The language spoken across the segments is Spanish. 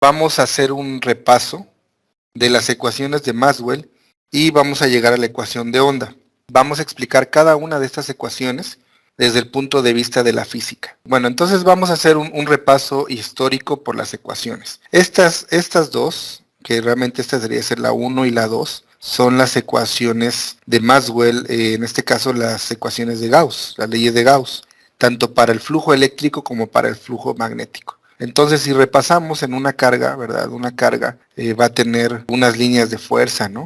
vamos a hacer un repaso de las ecuaciones de Maxwell y vamos a llegar a la ecuación de onda. Vamos a explicar cada una de estas ecuaciones desde el punto de vista de la física. Bueno, entonces vamos a hacer un repaso histórico por las ecuaciones. Estas dos, que realmente esta debería ser la 1 y la 2, son las ecuaciones de Maxwell, en este caso las ecuaciones de Gauss, las leyes de Gauss, tanto para el flujo eléctrico como para el flujo magnético. Entonces, si repasamos en una carga, ¿verdad? Una carga va a tener unas líneas de fuerza, ¿no?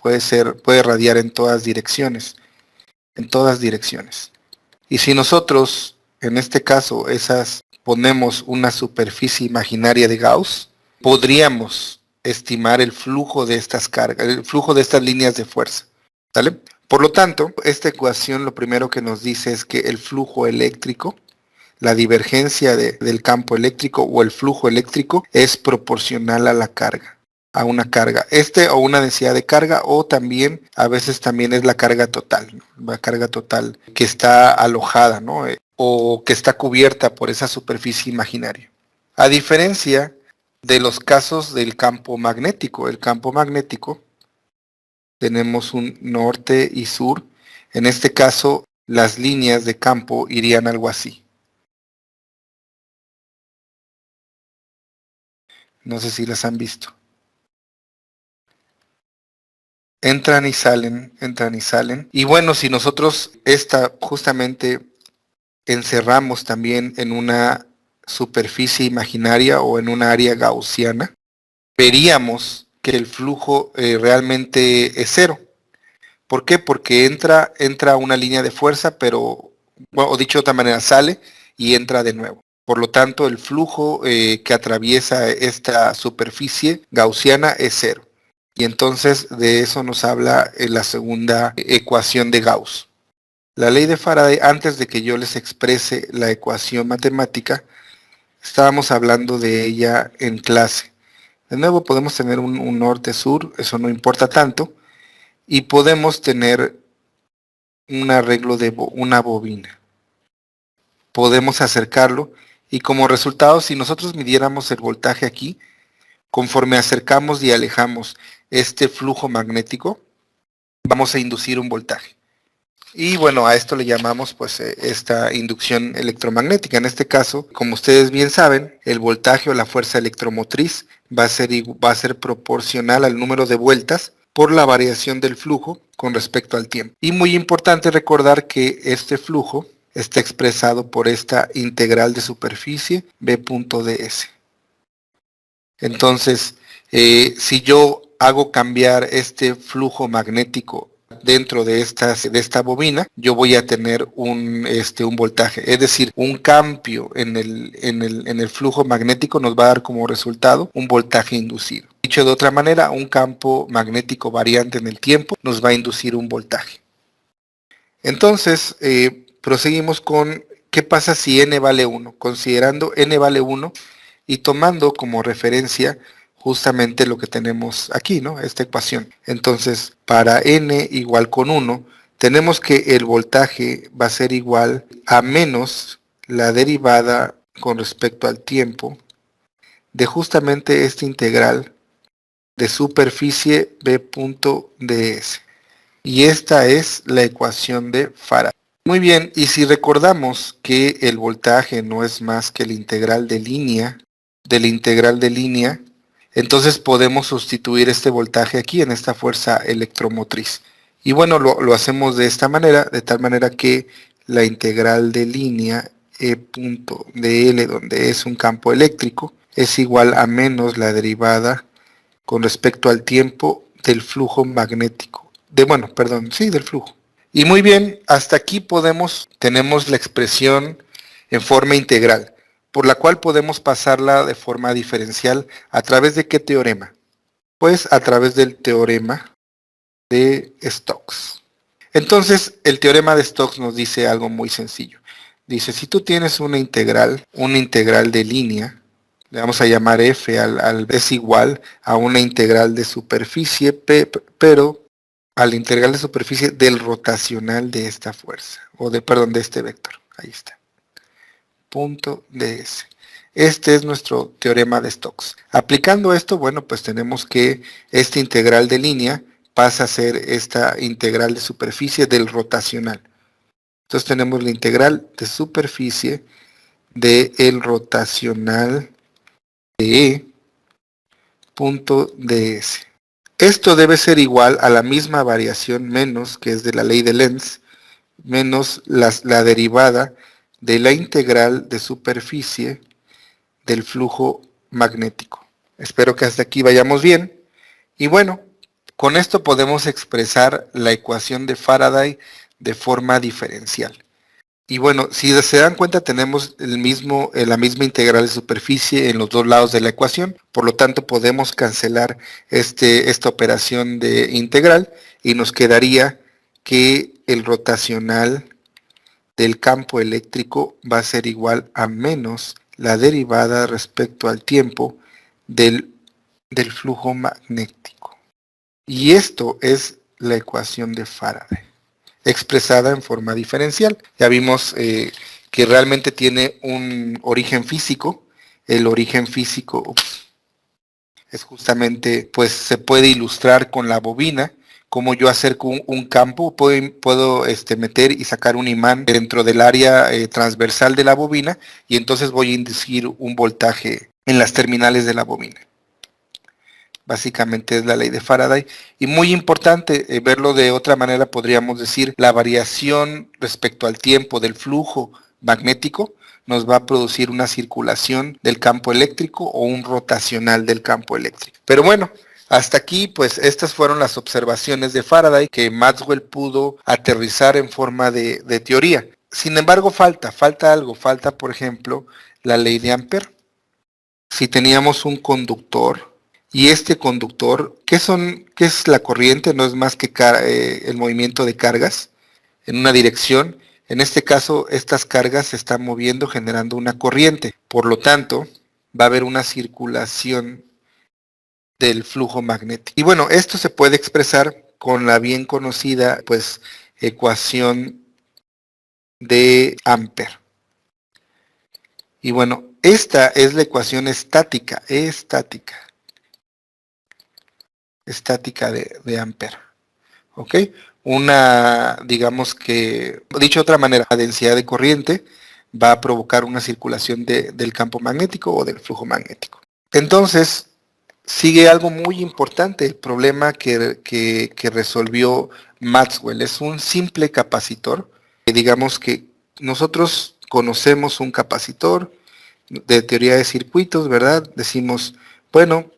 Puede radiar en todas direcciones, en todas direcciones. Y si nosotros, en este caso, ponemos una superficie imaginaria de Gauss, podríamos estimar el flujo de estas cargas, el flujo de estas líneas de fuerza, ¿vale? Por lo tanto, esta ecuación lo primero que nos dice es que el flujo eléctrico, la divergencia del campo eléctrico o el flujo eléctrico es proporcional a la carga, a una carga, o una densidad de carga, o también, a veces también es la carga total, ¿no? La carga total que está alojada, ¿no? O que está cubierta por esa superficie imaginaria. A diferencia de los casos del campo magnético, el campo magnético, tenemos un norte y sur. En este caso, las líneas de campo irían algo así. No sé si las han visto. Entran y salen, entran y salen. Y bueno, si nosotros justamente encerramos también en una superficie imaginaria o en una área gaussiana, veríamos que el flujo realmente es cero. ¿Por qué? Porque entra una línea de fuerza, pero, bueno, o dicho de otra manera, sale y entra de nuevo. Por lo tanto, el flujo que atraviesa esta superficie gaussiana es cero. Y entonces de eso nos habla la segunda ecuación de Gauss. La ley de Faraday, antes de que yo les exprese la ecuación matemática, estábamos hablando de ella en clase. De nuevo podemos tener un norte-sur, eso no importa tanto, y podemos tener un arreglo de una bobina. Podemos acercarlo y como resultado, si nosotros midiéramos el voltaje aquí, conforme acercamos y alejamos este flujo magnético, vamos a inducir un voltaje. Y bueno, a esto le llamamos pues esta inducción electromagnética. En este caso, como ustedes bien saben, el voltaje o la fuerza electromotriz va a ser proporcional al número de vueltas por la variación del flujo con respecto al tiempo. Y muy importante recordar que este flujo está expresado por esta integral de superficie B.ds. Entonces, si yo hago cambiar este flujo magnético dentro de esta bobina, yo voy a tener un voltaje, es decir, un cambio en el flujo magnético nos va a dar como resultado un voltaje inducido. Dicho de otra manera, un campo magnético variante en el tiempo nos va a inducir un voltaje. Entonces, proseguimos con qué pasa si n vale 1, considerando n vale 1 y tomando como referencia justamente lo que tenemos aquí, ¿no? Esta ecuación. Entonces, para n igual con 1, tenemos que el voltaje va a ser igual a menos la derivada con respecto al tiempo de justamente esta integral de superficie B.ds. Y esta es la ecuación de Faraday. Muy bien, y si recordamos que el voltaje no es más que la integral de línea, entonces podemos sustituir este voltaje aquí en esta fuerza electromotriz. Y bueno, lo hacemos de esta manera, de tal manera que la integral de línea E punto de L, donde es un campo eléctrico, es igual a menos la derivada con respecto al tiempo del flujo magnético. Del flujo. Y muy bien, hasta aquí tenemos la expresión en forma integral, por la cual podemos pasarla de forma diferencial a través de ¿qué teorema? Pues a través del teorema de Stokes. Entonces, el teorema de Stokes nos dice algo muy sencillo. Dice, si tú tienes una integral de línea, le vamos a llamar f es igual a una integral de superficie, pero a la integral de superficie del rotacional de esta fuerza, de este vector. Ahí está. Punto ds. Este es nuestro teorema de Stokes. Aplicando esto, bueno, pues tenemos que esta integral de línea pasa a ser esta integral de superficie del rotacional. Entonces tenemos la integral de superficie del rotacional de E punto ds. Esto debe ser igual a la misma variación menos, que es de la ley de Lenz, menos la derivada de la integral de superficie del flujo magnético. Espero que hasta aquí vayamos bien. Y bueno, con esto podemos expresar la ecuación de Faraday de forma diferencial. Y bueno, si se dan cuenta, tenemos la misma integral de superficie en los dos lados de la ecuación. Por lo tanto, podemos cancelar esta operación de integral y nos quedaría que el rotacional del campo eléctrico va a ser igual a menos la derivada respecto al tiempo del flujo magnético. Y esto es la ecuación de Faraday, expresada en forma diferencial. Ya vimos que realmente tiene un origen físico. El origen físico es justamente, pues se puede ilustrar con la bobina. Como yo acerco un campo, puedo meter y sacar un imán dentro del área transversal de la bobina y entonces voy a inducir un voltaje en las terminales de la bobina. Básicamente es la ley de Faraday. Y muy importante verlo de otra manera, podríamos decir, la variación respecto al tiempo del flujo magnético nos va a producir una circulación del campo eléctrico o un rotacional del campo eléctrico. Pero bueno, hasta aquí, pues estas fueron las observaciones de Faraday que Maxwell pudo aterrizar en forma de teoría. Sin embargo, falta algo, falta por ejemplo la ley de Ampère. Si teníamos un conductor y este conductor, ¿qué es la corriente? No es más que el movimiento de cargas en una dirección. En este caso, estas cargas se están moviendo generando una corriente. Por lo tanto, va a haber una circulación del flujo magnético. Y bueno, esto se puede expresar con la bien conocida, pues, ecuación de Ampère. Y bueno, esta es la ecuación estática de Ampère. ¿Ok? Digamos que, dicho de otra manera, la densidad de corriente va a provocar una circulación del campo magnético o del flujo magnético. Entonces, sigue algo muy importante, el problema que resolvió Maxwell. Es un simple capacitor. Digamos que nosotros conocemos un capacitor de teoría de circuitos, ¿verdad? Decimos, bueno,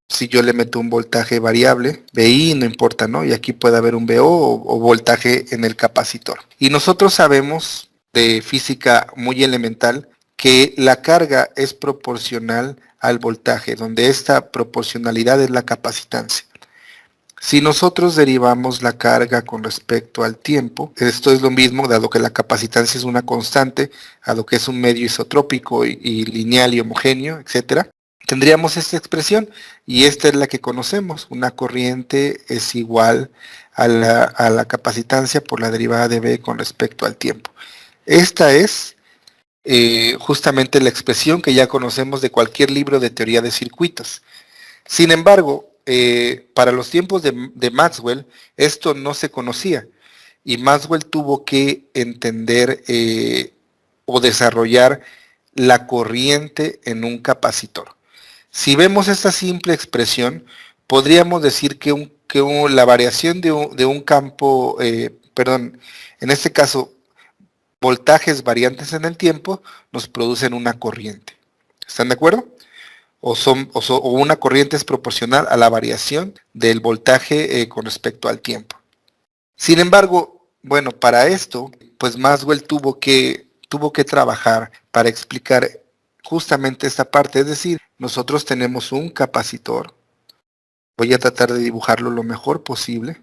si yo le meto un voltaje variable, VI, no importa, ¿no? Y aquí puede haber un VO o voltaje en el capacitor. Y nosotros sabemos de física muy elemental que la carga es proporcional al voltaje, donde esta proporcionalidad es la capacitancia. Si nosotros derivamos la carga con respecto al tiempo, esto es lo mismo, dado que la capacitancia es una constante, dado que es un medio isotrópico y lineal y homogéneo, etc., tendríamos esta expresión, y esta es la que conocemos. Una corriente es igual a la capacitancia por la derivada de V con respecto al tiempo. Esta es justamente la expresión que ya conocemos de cualquier libro de teoría de circuitos. Sin embargo, para los tiempos de Maxwell, esto no se conocía, y Maxwell tuvo que entender o desarrollar la corriente en un capacitor. Si vemos esta simple expresión, podríamos decir que la variación de un campo, en este caso, voltajes variantes en el tiempo, nos producen una corriente. ¿Están de acuerdo? O una corriente es proporcional a la variación del voltaje con respecto al tiempo. Sin embargo, bueno, para esto, pues Maxwell tuvo que trabajar para explicar justamente esta parte, es decir, nosotros tenemos un capacitor. Voy a tratar de dibujarlo lo mejor posible.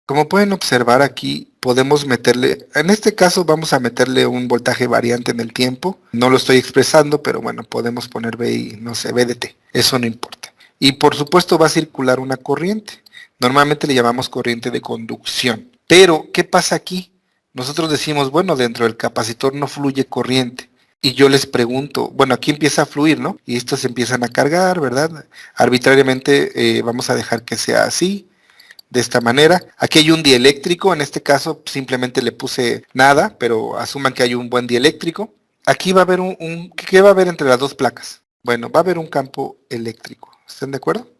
Como pueden observar aquí, podemos meterle, en este caso vamos a meterle un voltaje variante en el tiempo. No lo estoy expresando, pero bueno, podemos poner VI, no sé, VDT. Eso no importa. Y por supuesto va a circular una corriente. Normalmente le llamamos corriente de conducción. Pero, ¿qué pasa aquí? Nosotros decimos, bueno, dentro del capacitor no fluye corriente. y yo les pregunto, bueno, aquí empieza a fluir, ¿no? Y estos empiezan a cargar, ¿verdad? Arbitrariamente vamos a dejar que sea así, de esta manera. Aquí hay un dieléctrico, en este caso simplemente le puse nada, pero asuman que hay un buen dieléctrico. Aquí va a haber ¿qué va a haber entre las dos placas? Bueno, va a haber un campo eléctrico, ¿están de acuerdo?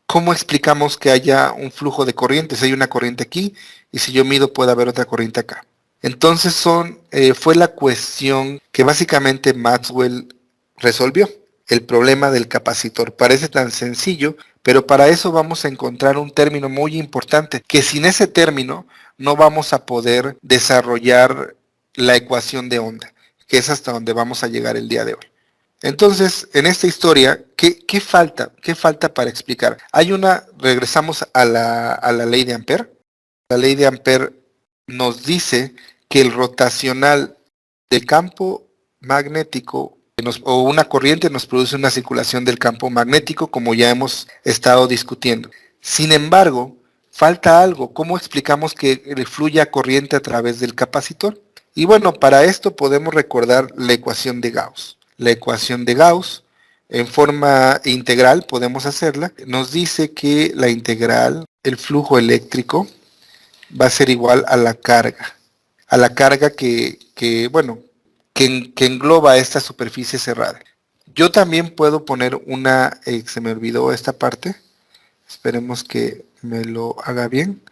¿Cómo explicamos que haya un flujo de corriente? Si hay una corriente aquí y si yo mido puede haber otra corriente acá. Entonces fue la cuestión que básicamente Maxwell resolvió, el problema del capacitor. Parece tan sencillo, pero para eso vamos a encontrar un término muy importante, que sin ese término no vamos a poder desarrollar la ecuación de onda, que es hasta donde vamos a llegar el día de hoy. Entonces, en esta historia, ¿qué falta? ¿Qué falta para explicar? Regresamos a la ley de Ampère. La ley de Ampère nos dice que el rotacional del campo magnético o una corriente nos produce una circulación del campo magnético, como ya hemos estado discutiendo. Sin embargo, falta algo. ¿Cómo explicamos que fluya corriente a través del capacitor? Y bueno, para esto podemos recordar la ecuación de Gauss. La ecuación de Gauss, en forma integral, podemos hacerla, nos dice que la integral, el flujo eléctrico, va a ser igual a la carga que engloba esta superficie cerrada. Yo también puedo poner se me olvidó esta parte, esperemos que me lo haga bien,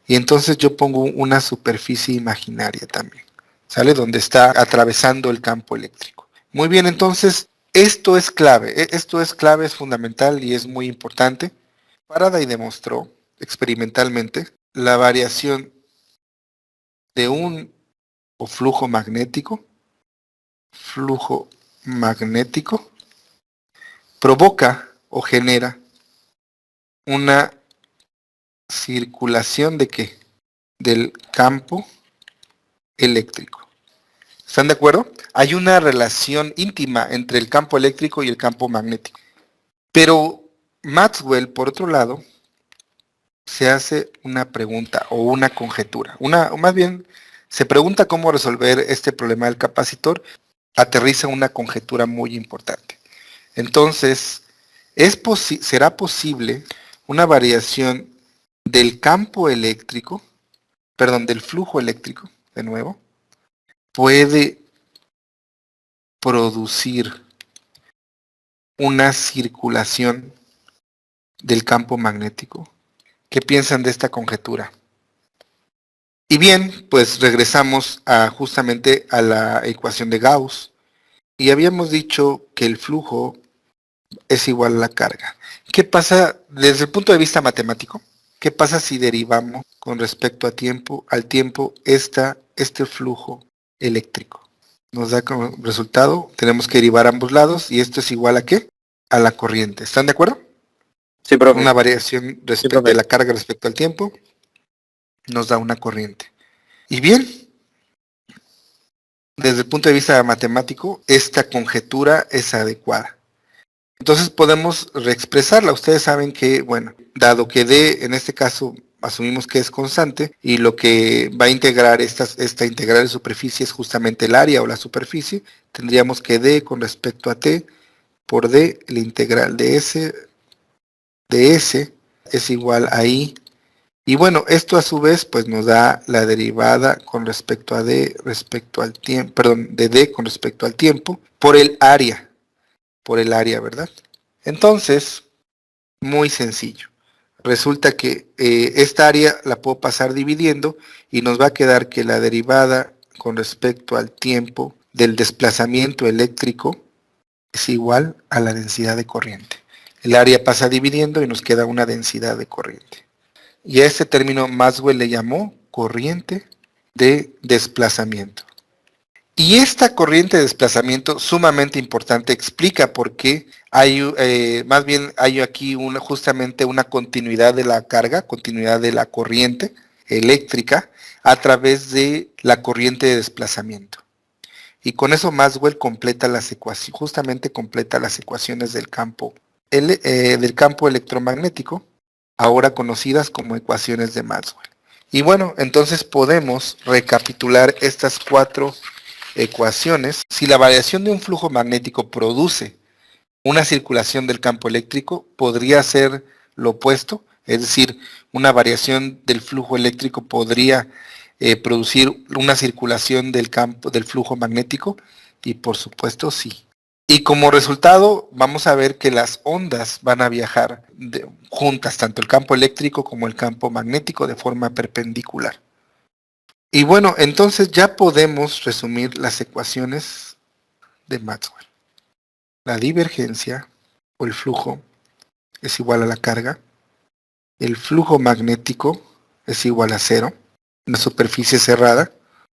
y entonces yo pongo una superficie imaginaria también, ¿sale? Donde está atravesando el campo eléctrico. Muy bien, entonces, esto es clave, es fundamental y es muy importante. Faraday demostró experimentalmente la variación de un flujo magnético provoca o genera una circulación ¿de qué? Del campo eléctrico. ¿Están de acuerdo? Hay una relación íntima entre el campo eléctrico y el campo magnético. Pero Maxwell, por otro lado, se hace una pregunta o una conjetura. Más bien, se pregunta cómo resolver este problema del capacitor, aterriza una conjetura muy importante. Entonces, ¿será posible una variación del campo eléctrico, del flujo eléctrico, de nuevo, puede producir una circulación del campo magnético? ¿Qué piensan de esta conjetura? Y bien, pues regresamos justamente a la ecuación de Gauss y habíamos dicho que el flujo es igual a la carga. ¿Qué pasa desde el punto de vista matemático? ¿Qué pasa si derivamos con respecto al tiempo este flujo eléctrico? Nos da como resultado, tenemos que derivar ambos lados y esto es igual a ¿qué? A la corriente. ¿Están de acuerdo? Sí, profe. Una variación de la carga respecto al tiempo nos da una corriente. Y bien, desde el punto de vista matemático, esta conjetura es adecuada. Entonces podemos reexpresarla. Ustedes saben que, bueno, dado que D, en este caso, asumimos que es constante, y lo que va a integrar esta integral de superficie es justamente el área o la superficie, tendríamos que D con respecto a T por D, la integral de S es igual a I. Y bueno, esto a su vez pues nos da la derivada con respecto a D respecto al tiempo, de D con respecto al tiempo, por el área, ¿verdad? Entonces, muy sencillo. Resulta que esta área la puedo pasar dividiendo y nos va a quedar que la derivada con respecto al tiempo del desplazamiento eléctrico es igual a la densidad de corriente. El área pasa dividiendo y nos queda una densidad de corriente. Y a este término Maxwell le llamó corriente de desplazamiento. Y esta corriente de desplazamiento sumamente importante explica por qué hay aquí justamente una continuidad de la carga, continuidad de la corriente eléctrica a través de la corriente de desplazamiento. Y con eso Maxwell completa las ecuaciones del campo electromagnético, ahora conocidas como ecuaciones de Maxwell. Y bueno, entonces podemos recapitular estas 4 ecuaciones, si la variación de un flujo magnético produce una circulación del campo eléctrico, podría ser lo opuesto, es decir, una variación del flujo eléctrico podría producir una circulación del campo, del flujo magnético, y por supuesto sí. Y como resultado vamos a ver que las ondas van a viajar juntas, tanto el campo eléctrico como el campo magnético, de forma perpendicular. Y bueno, entonces ya podemos resumir las ecuaciones de Maxwell. La divergencia o el flujo es igual a la carga. El flujo magnético es igual a cero. Una superficie cerrada.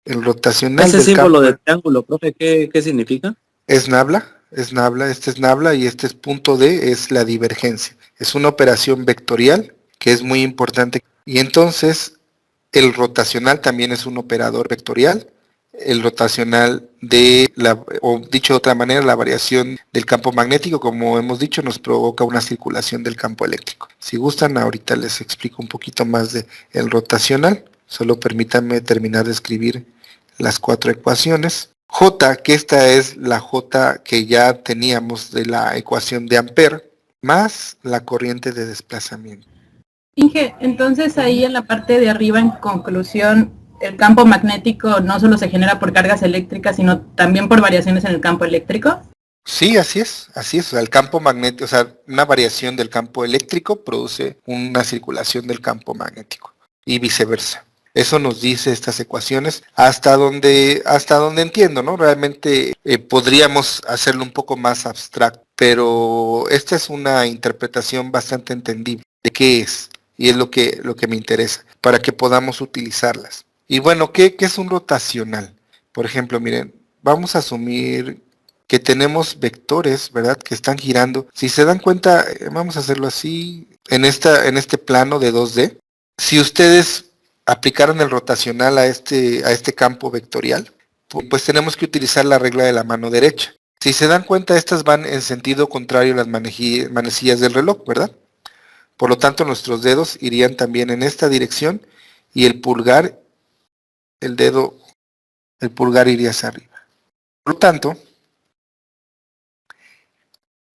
El rotacional Ese del símbolo campo de triángulo, profe, ¿qué significa? es nabla. Este es nabla y este es punto D, es la divergencia. Es una operación vectorial que es muy importante. Y entonces el rotacional también es un operador vectorial. El rotacional o dicho de otra manera, la variación del campo magnético, como hemos dicho, nos provoca una circulación del campo eléctrico. Si gustan, ahorita les explico un poquito más de el rotacional. Solo permítanme terminar de escribir las 4 ecuaciones. J, que esta es la J que ya teníamos de la ecuación de Ampère, más la corriente de desplazamiento. Inge, entonces ahí en la parte de arriba, en conclusión, el campo magnético no solo se genera por cargas eléctricas, sino también por variaciones en el campo eléctrico. Sí, así es. O sea, el campo magnético, o sea, una variación del campo eléctrico produce una circulación del campo magnético y viceversa. Eso nos dice estas ecuaciones hasta donde entiendo, ¿no? Realmente podríamos hacerlo un poco más abstracto, pero esta es una interpretación bastante entendible de qué es, y es lo que me interesa, para que podamos utilizarlas. Y bueno, ¿qué es un rotacional? Por ejemplo, miren, vamos a asumir que tenemos vectores, ¿verdad? Que están girando. Si se dan cuenta, vamos a hacerlo así, en este plano de 2D. Si ustedes aplicaran el rotacional a este campo vectorial, pues tenemos que utilizar la regla de la mano derecha. Si se dan cuenta, estas van en sentido contrario a las manecillas del reloj, ¿verdad? Por lo tanto, nuestros dedos irían también en esta dirección y el pulgar iría hacia arriba. Por lo tanto,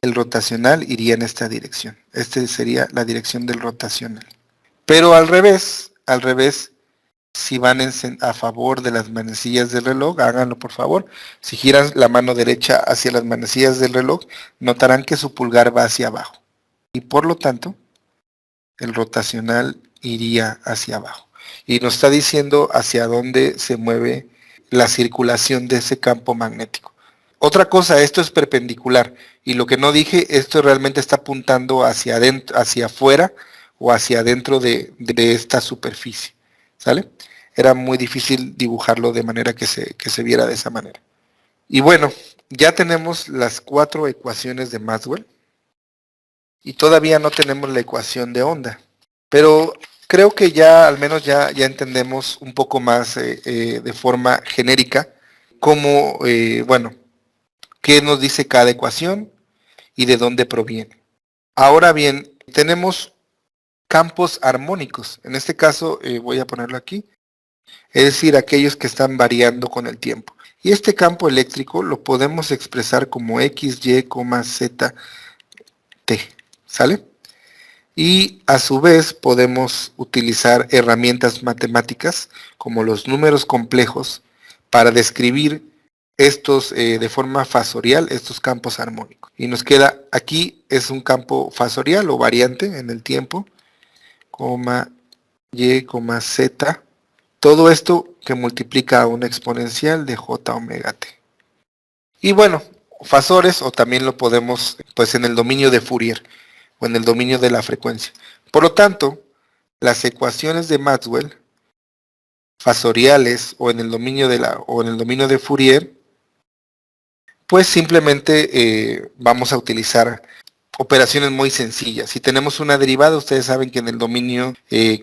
el rotacional iría en esta dirección. Esta sería la dirección del rotacional. Pero al revés, si van a favor de las manecillas del reloj, háganlo por favor. Si giran la mano derecha hacia las manecillas del reloj, notarán que su pulgar va hacia abajo. Y por lo tanto, el rotacional iría hacia abajo. Y nos está diciendo hacia dónde se mueve la circulación de ese campo magnético. Otra cosa, esto es perpendicular. Y lo que no dije, esto realmente está apuntando hacia adentro, hacia afuera o hacia adentro de esta superficie. ¿Sale? Era muy difícil dibujarlo de manera que se viera de esa manera. Y bueno, ya tenemos las 4 ecuaciones de Maxwell. Y todavía no tenemos la ecuación de onda. Pero creo que ya, al menos ya entendemos un poco más de forma genérica cómo, bueno, qué nos dice cada ecuación y de dónde proviene. Ahora bien, tenemos campos armónicos. En este caso, voy a ponerlo aquí, es decir, aquellos que están variando con el tiempo. Y este campo eléctrico lo podemos expresar como X, Y, Z, T. ¿Sale? Y a su vez podemos utilizar herramientas matemáticas como los números complejos para describir estos de forma fasorial, estos campos armónicos. Y nos queda aquí, es un campo fasorial o variante en el tiempo, Y, Z. Todo esto que multiplica a una exponencial de J omega T. Y bueno, fasores, o también lo podemos pues en el dominio de Fourier o en el dominio de la frecuencia. Por lo tanto, las ecuaciones de Maxwell fasoriales o en el dominio de Fourier, pues simplemente vamos a utilizar operaciones muy sencillas. Si tenemos una derivada, ustedes saben que en el dominio,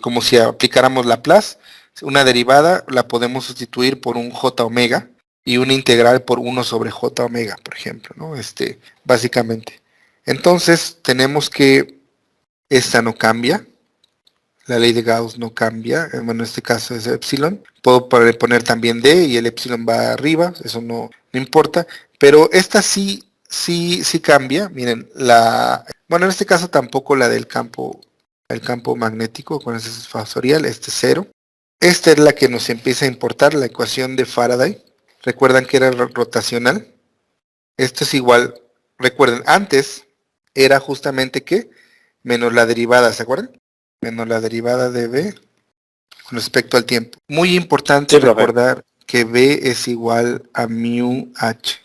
como si aplicáramos Laplace, una derivada la podemos sustituir por un J omega y una integral por 1 sobre J omega, por ejemplo, ¿no? Básicamente. Entonces, tenemos que esta no cambia, La ley de Gauss no cambia, bueno, en este caso es epsilon. Puedo poner también D y el epsilon va arriba, eso no importa. Pero esta sí cambia. Miren, bueno, en este caso tampoco la del campo, el campo magnético con ese fasorial, este 0. Esta es la que nos empieza a importar, la ecuación de Faraday. Recuerdan que era rotacional. Esto es igual, recuerden, antes era justamente que menos la derivada, ¿se acuerdan? Menos la derivada de B con respecto al tiempo. Muy importante Sí, profe. recordar que B es igual a mu h.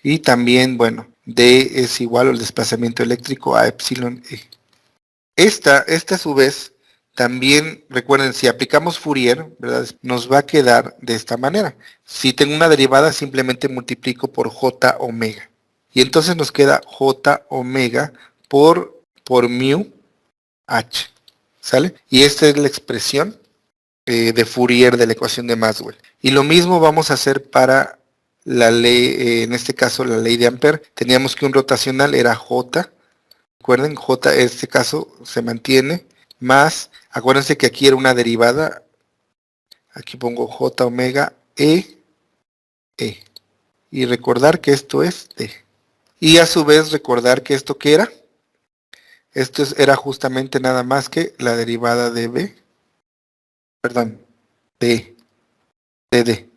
Y también, bueno, D es igual al desplazamiento eléctrico a epsilon E. Esta a su vez, también recuerden, si aplicamos Fourier, ¿verdad? Nos va a quedar de esta manera. Si tengo una derivada, simplemente multiplico por J omega. Y entonces nos queda J omega por mu h. ¿Sale? Y esta es la expresión de Fourier de la ecuación de Maxwell. Y lo mismo vamos a hacer para la ley, en este caso la ley de Ampère. Teníamos que un rotacional era J. Recuerden, J en este caso se mantiene, más, acuérdense que aquí era una derivada. Aquí pongo J omega E. Y recordar que esto es D. Y a su vez recordar que esto ¿qué era? Esto era justamente nada más que la derivada de B, perdón, de D,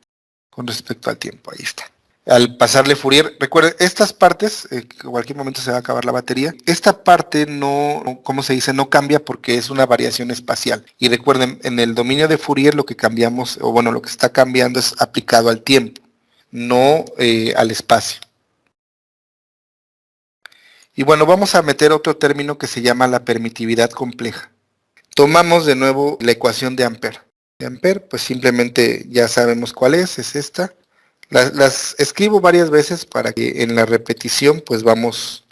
con respecto al tiempo, ahí está. Al pasarle Fourier, recuerden, estas partes, en cualquier momento se va a acabar la batería, esta parte no, ¿cómo se dice? No cambia porque es una variación espacial. Y recuerden, en el dominio de Fourier lo que cambiamos, o bueno, lo que está cambiando es aplicado al tiempo, no al espacio. Y bueno, vamos a meter otro término que se llama la permitividad compleja. Tomamos de nuevo la ecuación de Ampère. De Ampère, pues simplemente ya sabemos cuál es esta. Las escribo varias veces para que en la repetición pues vamos.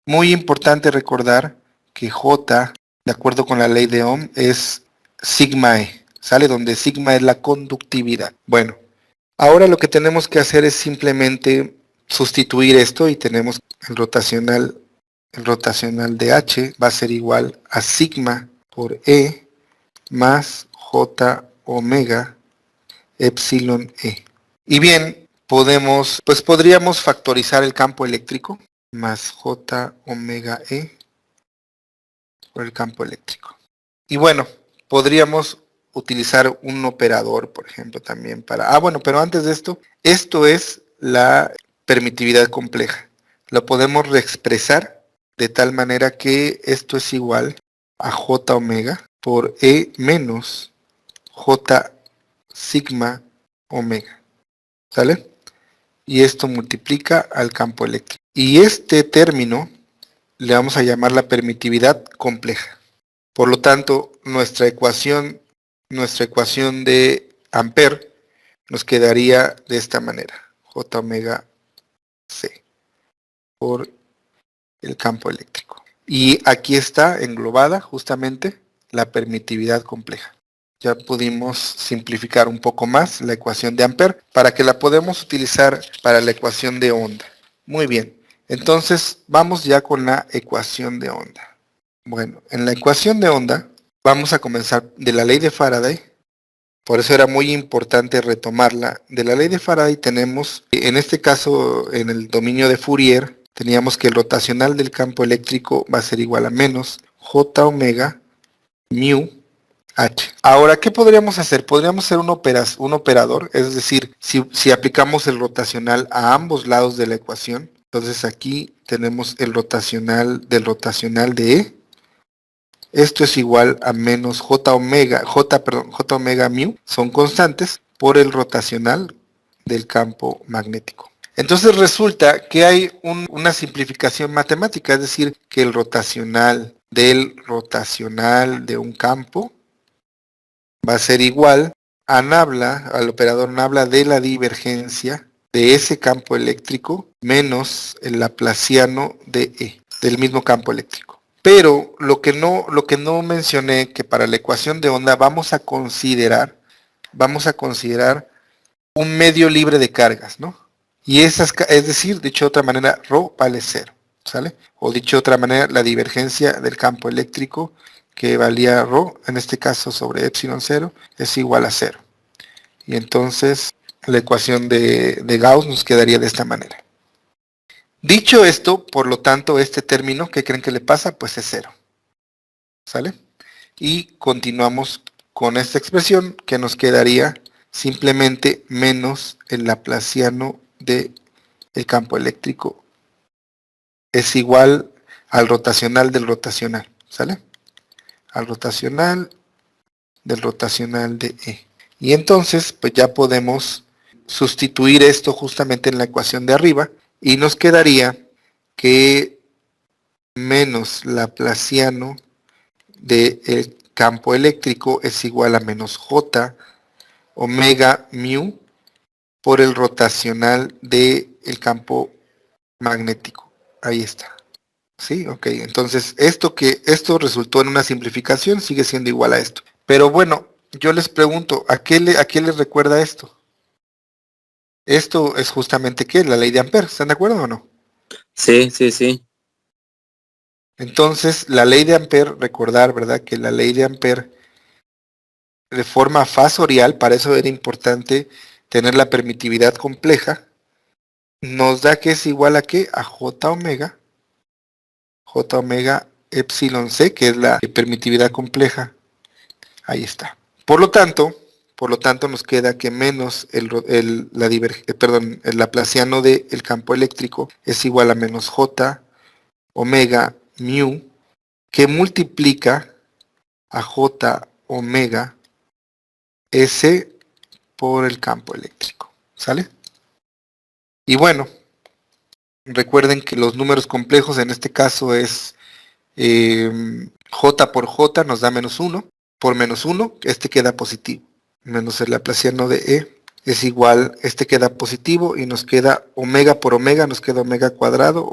Muy importante recordar que J, de acuerdo con la ley de Ohm, es sigma E. ¿Sale? Donde sigma es la conductividad. Bueno, ahora lo que tenemos que hacer es simplemente sustituir esto y tenemos el rotacional de H va a ser igual a sigma por E más J omega epsilon E. Y bien, podríamos factorizar el campo eléctrico más J omega E por el campo eléctrico. Y bueno, podríamos utilizar un operador, por ejemplo, también para... bueno, pero antes de esto es la permitividad compleja. Lo podemos reexpresar de tal manera que esto es igual a J omega por E menos J sigma omega. ¿Sale? Y esto multiplica al campo eléctrico. Y este término le vamos a llamar la permitividad compleja. Por lo tanto, nuestra ecuación de Ampère nos quedaría de esta manera. J omega C por el campo eléctrico. Y aquí está englobada justamente la permitividad compleja. Ya pudimos simplificar un poco más la ecuación de Ampère para que la podamos utilizar para la ecuación de onda. Muy bien, entonces vamos ya con la ecuación de onda. Bueno, en la ecuación de onda vamos a comenzar de la ley de Faraday. Por eso era muy importante retomarla. De la ley de Faraday tenemos, en este caso en el dominio de Fourier, teníamos que el rotacional del campo eléctrico va a ser igual a menos J omega mu H. Ahora, ¿qué podríamos hacer? Podríamos hacer un operador, es decir, si aplicamos el rotacional a ambos lados de la ecuación, entonces aquí tenemos el rotacional del rotacional de E. Esto es igual a menos J omega mu, son constantes, por el rotacional del campo magnético. Entonces resulta que hay una simplificación matemática, es decir, que el rotacional de un campo va a ser igual a al operador nabla de la divergencia de ese campo eléctrico menos el laplaciano de E, del mismo campo eléctrico. Pero lo que no mencioné, que para la ecuación de onda vamos a considerar un medio libre de cargas, ¿no? Y es decir, dicho de otra manera, ρ vale 0, ¿sale? O dicho de otra manera, la divergencia del campo eléctrico que valía rho, en este caso sobre epsilon 0, es igual a 0. Y entonces la ecuación de Gauss nos quedaría de esta manera. Dicho esto, por lo tanto, este término, ¿qué creen que le pasa? Pues es 0. ¿Sale? Y continuamos con esta expresión que nos quedaría simplemente menos el laplaciano del campo eléctrico es igual al rotacional del rotacional. ¿Sale? Al rotacional del rotacional de E. Y entonces, pues ya podemos sustituir esto justamente en la ecuación de arriba y nos quedaría que menos laplaciano del campo eléctrico es igual a menos J omega mu por el rotacional del campo magnético. Ahí está. ¿Sí? Ok, entonces esto resultó en una simplificación sigue siendo igual a esto. Pero bueno, yo les pregunto, ¿a qué les recuerda esto? Esto es justamente ¿qué? La ley de Ampère, ¿están de acuerdo o no? Sí, sí, sí. Entonces, la ley de Ampère, recordar, ¿verdad? Que la ley de Ampère de forma fasorial, para eso era importante tener la permitividad compleja, nos da que es igual a ¿qué? A J omega epsilon C, que es la permitividad compleja. Ahí está. Por lo tanto nos queda que menos el laplaciano del campo eléctrico es igual a menos J omega mu, que multiplica a J omega S por el campo eléctrico. ¿Sale? Y bueno, recuerden que los números complejos en este caso es J por J nos da menos 1. Por menos 1, este queda positivo. Menos el laplaciano de E es igual, este queda positivo y nos queda omega por omega, nos queda omega cuadrado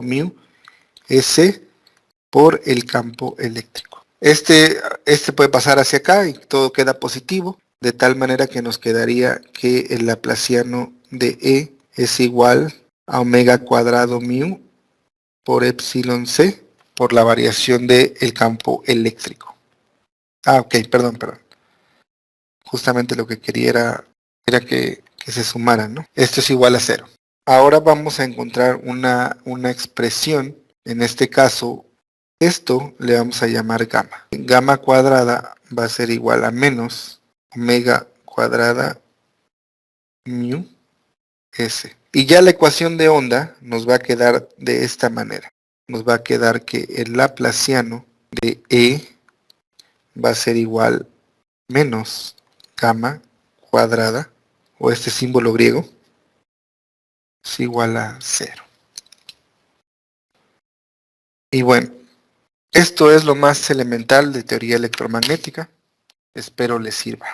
mu S por el campo eléctrico. Este puede pasar hacia acá y todo queda positivo, de tal manera que nos quedaría que el laplaciano de E es igual a omega cuadrado mu por epsilon C por la variación del campo eléctrico. Ah, ok, perdón. Justamente lo que quería era que se sumaran, ¿no? Esto es igual a 0. Ahora vamos a encontrar una expresión, en este caso, esto le vamos a llamar gamma. Gamma cuadrada va a ser igual a menos omega cuadrada mu S. Y ya la ecuación de onda nos va a quedar de esta manera. Nos va a quedar que el laplaciano de E va a ser igual menos gamma cuadrada, o este símbolo griego, es igual a 0. Y bueno, esto es lo más elemental de teoría electromagnética. Espero les sirva.